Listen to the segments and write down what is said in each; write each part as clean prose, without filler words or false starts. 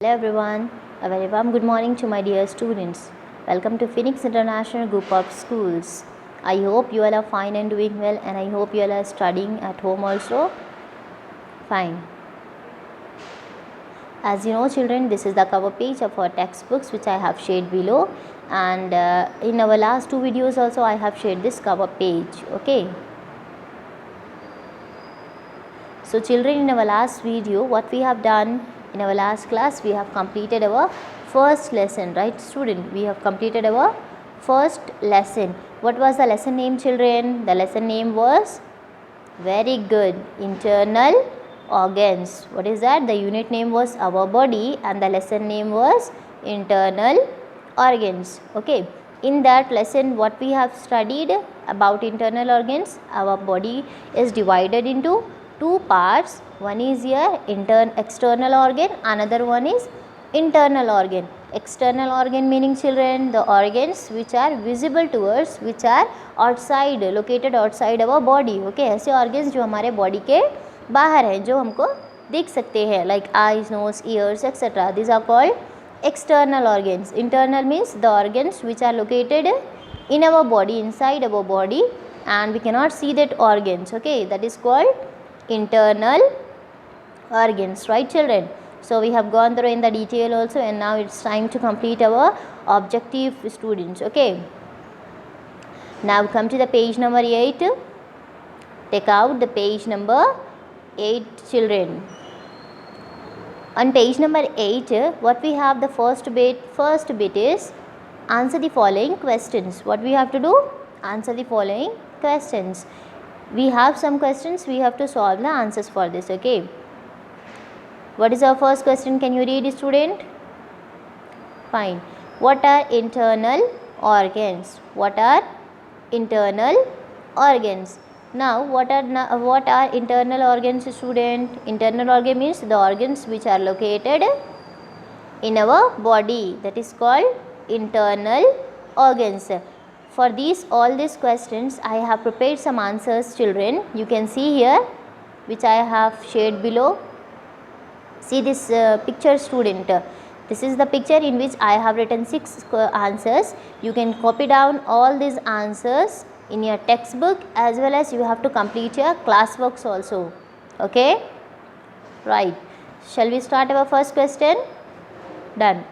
Hello everyone, a very warm good morning to my dear students. Welcome to Phoenix International Group of Schools. I hope you all are fine and doing well, and I hope you all are studying at home also. Fine. As you know children, this is the cover page of our textbooks which I have shared below, and in our last two videos also I have shared this cover page. Okay. So children, in our last video what we have done, in our last class we have completed our first lesson, right student? We have completed our first lesson. What was the lesson name children? The lesson name was, very good, internal organs. What is that? The unit name was our body and the lesson name was internal organs. Okay. In that lesson what we have studied about internal organs, our body is divided into two parts. One is here external organ, another one is internal organ. External organ meaning children, the organs which are visible to us, which are outside, located outside our body. Okay, ऐसे organs जो हमारे body के बाहर हैं, जो हमको दिख सकते हैं, like eyes, nose, ears, etc. These are called external organs. Internal means the organs which are located in our body, inside our body, and we cannot see that organs. Okay, that is called internal organs, right children? So we have gone through in the detail also, and now it's time to complete our objective students. Okay, now come to the page number 8. Take out the page number 8 children. On page number 8 what we have, the first bit is answer the following questions. What we have to do? Answer the following questions. We have some questions, we have to solve the answers for this. Okay, what is our first question? Can you read, student? Fine. What are internal organs? What are internal organs? Now what are internal organs, student? Internal organ means the organs which are located in our body, that is called internal organs. For all these questions I have prepared some answers children. You can see here, which I have shared below. See this picture, student. This is the picture in which I have written 6 answers. You can copy down all these answers in your textbook, as well as you have to complete your classworks also. Okay, right. Shall we start our first question? Done.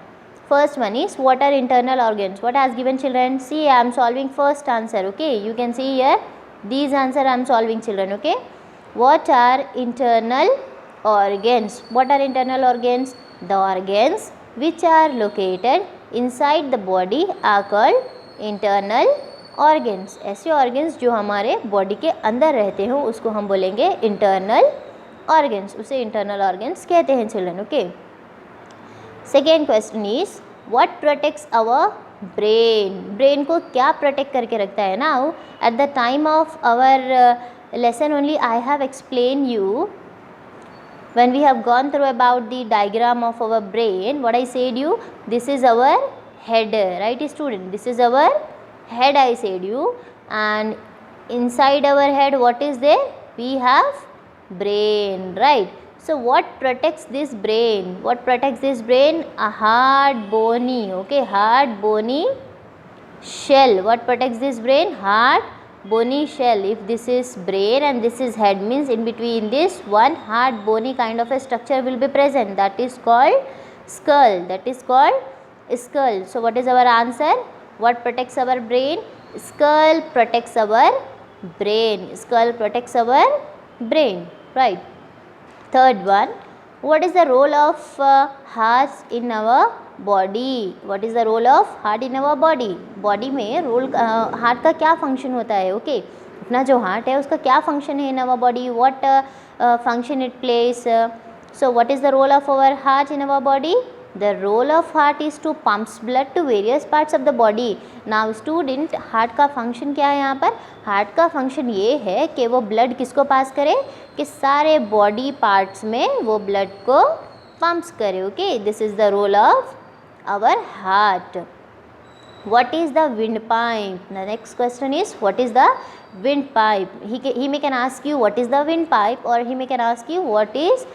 First one is, what are internal organs? What has given children? See, I am solving first answer. Okay, you can see here these answer I am solving children. Okay, what are internal organs? What are internal organs? The organs which are located inside the body are called internal organs. ऐसे organs जो हमारे body के अंदर रहते हो उसको हम बोलेंगे internal organs. उसे internal organs कहते हैं children. Okay. Second question is, what protects our brain? Brain को क्या protect करके रखता है? Now at the time of our lesson only I have explained you, when we have gone through about the diagram of our brain, what I said you, this is our head, right student? This is our head, I said you, and inside our head what is there? We have brain, right? So what protects this brain? What protects this brain? A hard bony, okay, hard bony shell. What protects this brain? Hard bony shell. If this is brain and this is head, means in between this one hard bony kind of a structure will be present, that is called skull. That is called skull. So what is our answer? What protects our brain? Skull protects our brain. Skull protects our brain, right? Third one, what is the role of heart in our body? What is the role of heart in our body? Body में role heart का क्या function होता है? Okay, अपना जो heart है उसका क्या फंक्शन है in our body? What function it place? So what is the role of our heart in our body? The role of heart is to pumps blood to various parts of the body. Now student, heart का function क्या है यहाँ पर? Heart का function ये है कि वो ब्लड किसको पास करे? कि सारे बॉडी पार्ट्स में वो ब्लड को पंप्स करे. Okay, this is the role of our heart. What is the windpipe? The next question is, what is the windpipe? He may can ask you what is the windpipe, or he may can ask you what is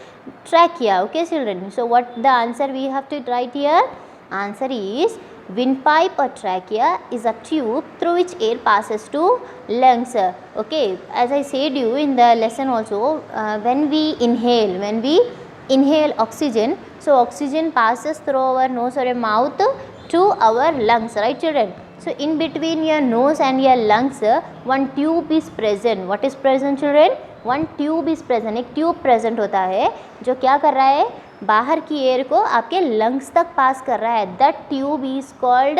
trachea. Okay children, so what the answer we have to write here? Answer is, windpipe or trachea is a tube through which air passes to lungs. Okay, as I said you in the lesson also, when we inhale oxygen, so oxygen passes through our nose or a mouth to our lungs, right children? So in between your nose and your lungs one tube is present. What is present children? One tube is present. एक tube present होता है जो क्या कर रहा है, बाहर की एयर को आपके लंग्स तक पास कर रहा है. That tube is called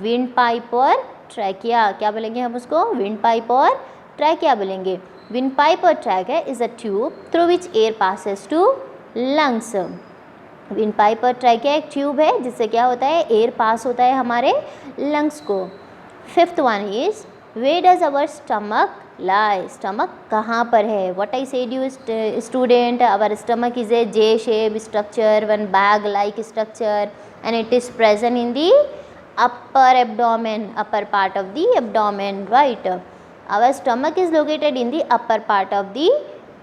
wind pipe और ट्रैकिया. क्या बोलेंगे हम उसको? विंड पाइप और ट्रैकिया बोलेंगे. विंड पाइप और trachea is a tube through which air passes to lungs. Wind pipe और ट्रैकिया एक ट्यूब है जिससे क्या होता है, एयर पास होता है हमारे लंग्स को. Fifth one is, where does our stomach lie? Stomach कहाँ पर है? What I said you student, our stomach is a J shape structure, one bag like structure, and it is present in the upper abdomen, upper part of the abdomen, right? Our stomach is located in the upper part of the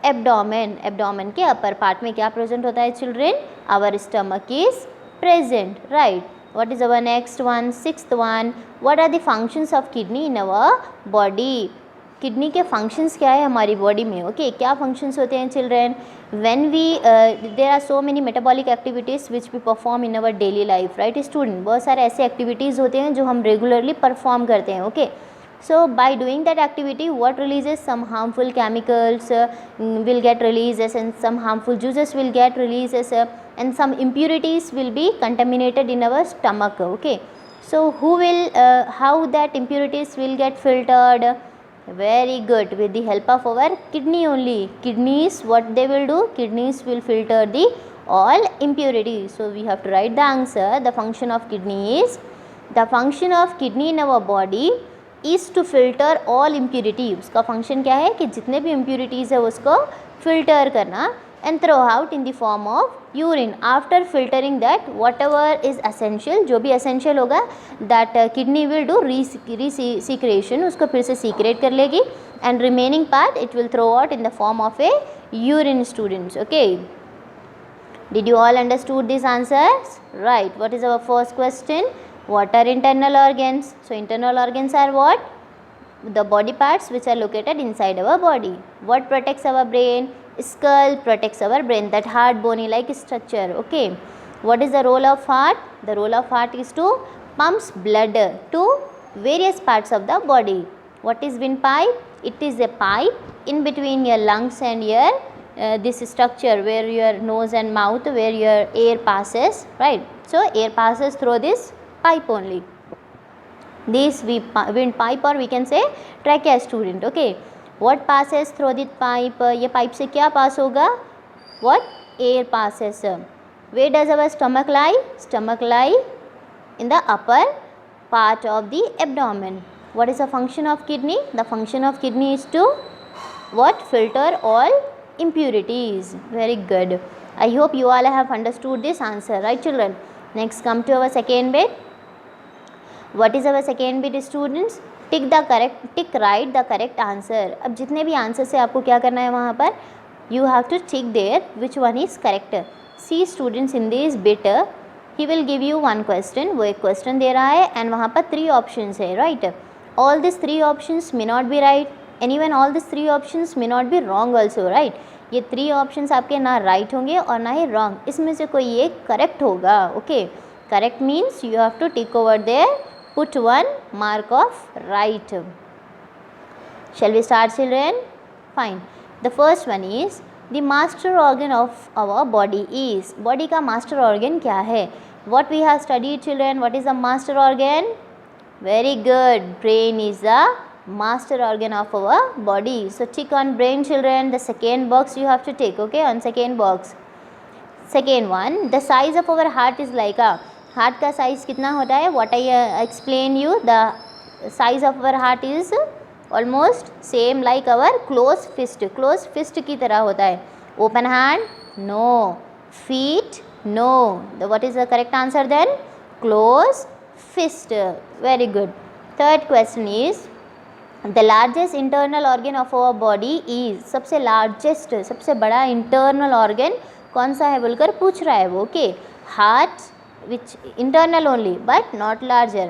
abdomen. Abdomen के upper part में क्या present होता है children? Our stomach is present, right? What is our next one? Sixth one, what are the functions of kidney in our body? Kidney के functions क्या है हमारी body में? ओके, क्या फंक्शंस होते हैं children? When we there are so many metabolic activities which we perform in our daily life, right student? बहुत सारे ऐसे एक्टिविटीज़ होते हैं जो हम रेगुलरली परफॉर्म करते हैं. Okay, so by doing that activity, what releases? Some harmful chemicals will get releases, and some harmful juices will get releases, and some impurities will be contaminated in our stomach. Okay, so who will how that impurities will get filtered? Very good, with the help of our kidney only. Kidneys, what they will do? Kidneys will filter the all impurities. So we have to write the answer. The function of kidney is, the function of kidney in our body is to filter all impurity. उसका function क्या है कि जितने भी impurities है उसको filter करना, and throw out in the form of urine. After filtering that whatever is essential, जो भी एसेंशियल होगा, that kidney will do secretion, उसको फिर से सीक्रेट कर लेगी, and remaining part it will throw out in the form of a urine. Students, okay, did you all understood these answers? Right. What is our first question? What are internal organs? So internal organs are what? The body parts which are located inside our body. What protects our brain? Skull protects our brain, that hard bony like structure. Okay, what is the role of heart? The role of heart is to pumps blood to various parts of the body. What is windpipe? It is a pipe in between your lungs and your this structure where your nose and mouth, where your air passes, right? So air passes through this pipe only. This windpipe, or we can say trachea, student. Okay, what passes through the pipe? ये pipe से क्या pass होगा? What? Air passes. Where does our stomach lie? Stomach lie in the upper part of the abdomen. What is the function of kidney? The function of kidney is to what? Filter all impurities. Very good. I hope you all have understood this answer, right children? Next, come to our second bit. What is our second bit, students? Tick write the correct answer. अब जितने भी answer से आपको क्या करना है वहाँ पर, you have to tick there which one is correct. See students, in this bit he will give you one question. वो एक question दे रहा है and वहाँ पर 3 options है, right? All these 3 options may not be right, and even all these 3 options may not be wrong also, right? ये 3 options आपके ना right होंगे और ना ही wrong. इसमें से कोई एक correct होगा. Okay, correct means you have to tick over there, put one mark of right. Shall we start children? Fine. The first one is, the master organ of our body is. Body का master organ क्या है? What we have studied children? What is the master organ? Very good. Brain is the master organ of our body. So tick on brain children. The second box you have to tick. Okay, on second box. Second one, the size of our heart is like a, heart का size कितना होता है? What I explain you, the size of our heart is almost same like our close fist. Close fist की तरह होता है. Open hand? No. Feet? No. What is the correct answer then? Close fist. Very good. Third question is the largest internal organ of our body is. सबसे largest, सबसे बड़ा internal organ कौन सा है बोलकर पूछ रहा है वो. Okay, heart which internal only but not larger,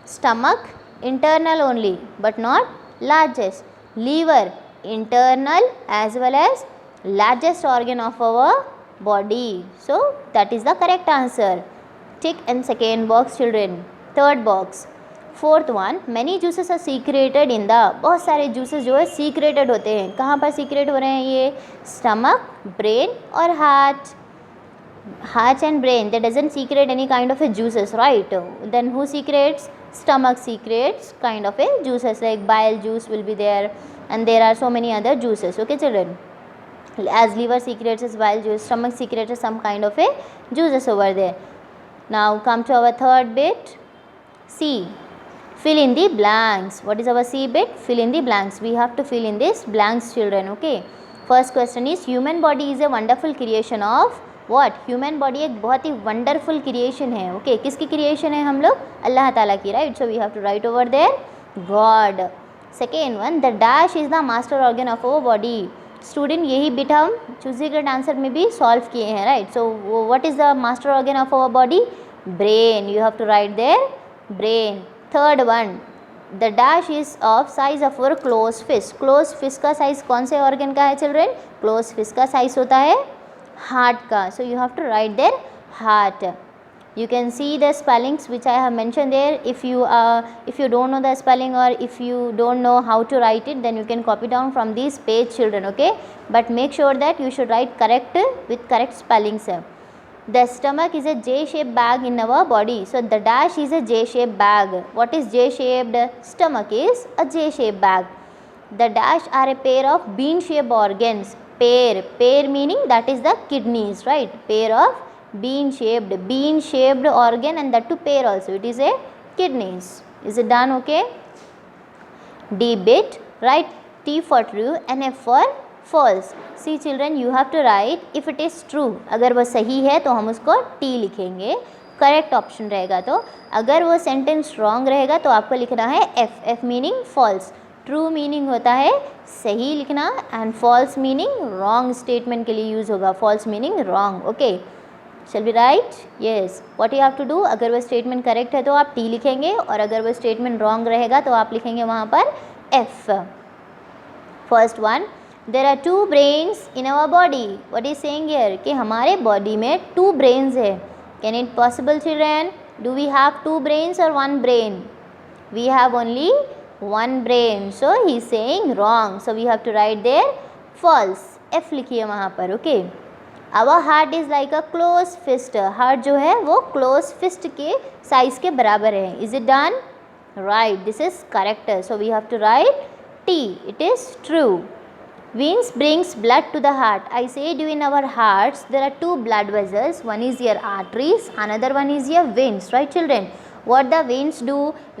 stomach internal only but not largest, liver internal as well as largest organ of our body. So that is the correct answer. Tick in second box children. Third box. Fourth one, many juices are secreted in the. बहुत सारे juices जो है secreted होते हैं. कहाँ पर secret हो रहे हैं ये? स्टमक, ब्रेन और heart. Heart and brain, that doesn't secrete any kind of a juices, right? Then who secretes? Stomach secretes kind of a juices, like bile juice will be there, and there are so many other juices. Okay children, as liver secretes as bile juice, stomach secretes some kind of a juices over there. Now come to our third bit, C. Fill in the blanks. What is our C bit? Fill in the blanks. We have to fill in this blanks children. Okay, first question is human body is a wonderful creation of what? Human body एक बहुत ही wonderful creation है. ओके, किसकी creation है? हम लोग अल्लाह ताला की, right? So we have to write over there god. Second one, the dash is the master organ of our body. Student, यही बिट हम चूजी ग्रेड आंसर में भी सॉल्व किए हैं, right? So what is the master organ of our body? Brain. You have to write there brain. Third one, the dash is of size of our close fist. Close fist का size कौन से organ का है children? Close fist का size होता है heart का. So you have to write there heart. You can see the spellings which I have mentioned there. If you don't know the spelling or if you don't know how to write it, then you can copy down from this page children. Okay, but make sure that you should write correct with correct spellings. The stomach is a J-shaped bag in our body. So the dash is a J-shaped bag. What is J-shaped? Stomach is a J-shaped bag. The dash are a pair of bean-shaped organs. Pair meaning that is the kidneys, right? Pair of bean-shaped organ, and that to pair also. It is a kidneys. Is it done? Okay. D bit, write T for true and F for false. See children, you have to write if it is true. अगर वो सही है तो हम उसको T लिखेंगे, correct option रहेगा तो. अगर वो सेंटेंस रॉन्ग रहेगा तो आपको लिखना है F. F meaning false. True meaning होता है सही लिखना, and false meaning wrong statement के लिए यूज़ होगा. False meaning wrong. Okay, shall be right? Yes. What you have to do, अगर वो स्टेटमेंट करेक्ट है तो आप टी लिखेंगे, और अगर वो स्टेटमेंट रॉन्ग रहेगा तो आप लिखेंगे वहाँ पर F. First one, there are 2 brains in our body. What is saying here कि हमारे बॉडी में 2 ब्रेन्स है. Can it possible children? Do we have 2 brains और 1 brain? We have only 1 brain. So he is saying wrong. So we have to write there false. F लिखिए वहाँ पर. Okay. Our heart is like a close fist. Heart जो है वो close fist के size के बराबर है. Is it done? Right. This is correct. So we have to write T. It is true. Veins brings blood to the heart. I said you in our hearts there are 2 blood vessels. One is your arteries. Another one is your veins. Right children? What the veins do?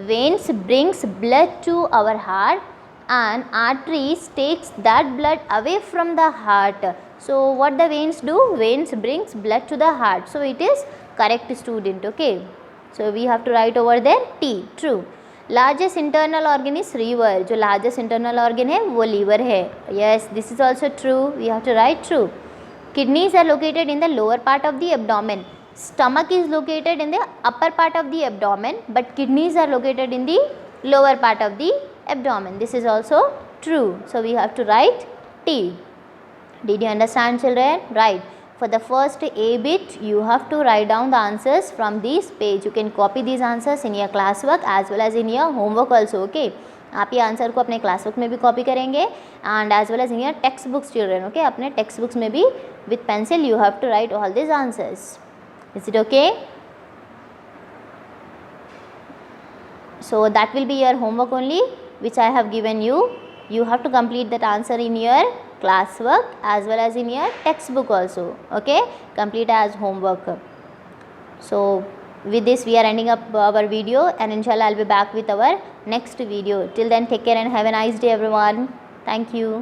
Veins brings blood to our heart, and arteries takes that blood away from the heart. So what the veins do? Veins brings blood to the heart. So it is correct student. Okay, so we have to write over there T. True. Largest internal organ is liver. जो largest internal organ है वो liver है. Yes, this is also true. We have to write true. Kidneys are located in the lower part of the abdomen. Stomach is located in the upper part of the abdomen, but kidneys are located in the lower part of the abdomen. This is also true. So we have to write T. Did you understand children? Right. For the first A bit, you have to write down the answers from this page. You can copy these answers in your classwork as well as in your homework also. Okay. आप ये answer को अपने classwork में भी copy करेंगे, and as well as in your text books children. Okay, अपने text books में भी with pencil you have to write all this answers. Is it okay? So that will be your homework only, which I have given you. You have to complete that answer in your classwork as well as in your textbook also. Okay, complete as homework. So with this we are ending up our video, and inshallah I'll be back with our next video. Till then, take care and have a nice day everyone. Thank you.